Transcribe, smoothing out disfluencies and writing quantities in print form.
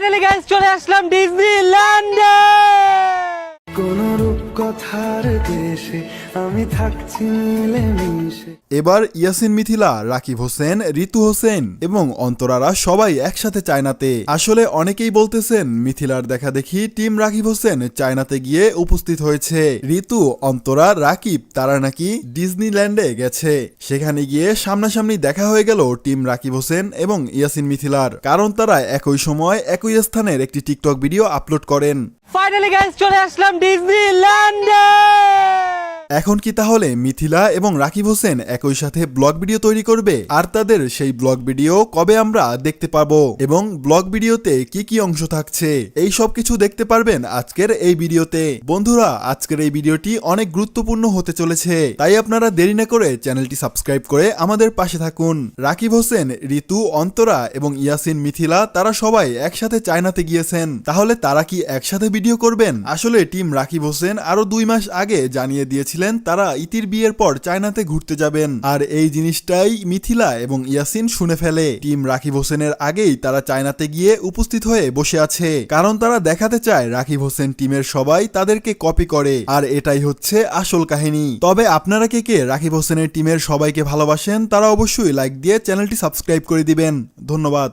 Finally guys চলে আসলাম ডিজনিল্যান্ডে। কোন রূপকথার দেশে আমি থাকছি মিলেমিশে। এবার ইয়াসিন মিথিলা, রাকিব হোসেন, ঋতু হোসেন এবং অন্তরারা সবাই একসাথে চায়নাতে। আসলে অনেকেই বলতেছেন মিথিলার দেখা দেখি টিম রাকিব হোসেন চায়নাতে গিয়ে উপস্থিত হয়েছে। ঋতু, অন্তরা, রাকিব তারা নাকি ডিজনিল্যান্ডে গেছে। সেখানে গিয়ে সামনাসামনি দেখা হয়ে গেল টিম রাকিব হোসেন এবং ইয়াসিন মিথিলার, কারণ তারা একই সময় একই স্থানের একটি টিকটক ভিডিও আপলোড করেন। ফাইনালি গাইস চলে আসলাম ডিজনিল্যান্ডে। এখন কি তাহলে মিথিলা এবং রাকিব হোসেন একই সাথে ব্লগ ভিডিও তৈরি করবে? আর তাদের সেই ব্লগ ভিডিও কবে আমরা দেখতে পাবো এবং ব্লগ ভিডিওতে কি কি অংশ থাকছে, এই সব কিছু দেখতে পারবেন আজকের এই ভিডিওতে। বন্ধুরা, আজকের এই ভিডিওটি অনেক গুরুত্বপূর্ণ হতে চলেছে, তাই আপনারা দেরি না করে চ্যানেলটি সাবস্ক্রাইব করে আমাদের পাশে থাকুন। রাকিব হোসেন, ঋতু, অন্তরা এবং ইয়াসিন মিথিলা তারা সবাই একসাথে চায়নাতে গিয়েছেন। তাহলে তারা কি একসাথে ভিডিও করবেন? আসলে টিম রাকিব হোসেন আরো 2 মাস আগে জানিয়ে দিয়েছিলেন তারা ইতির বিয়ের পর চায়নাতে ঘুরতে যাবেন, আর এই জিনিসটাই মিথিলা এবং ইয়াসিন শুনে ফেলে। টিম রাকিব হোসেনের আগেই তারা চায়নাতে গিয়ে উপস্থিত হয়ে বসে আছে, কারণ তারা দেখাতে চায় রাকিব হোসেন টিমের সবাই তাদেরকে কপি করে, আর এটাই হচ্ছে আসল কাহিনী। তবে আপনারা কে কে রাকিব হোসেনের টিমের সবাইকে ভালোবাসেন তারা অবশ্যই লাইক দিয়ে চ্যানেলটি সাবস্ক্রাইব করে দিবেন। ধন্যবাদ।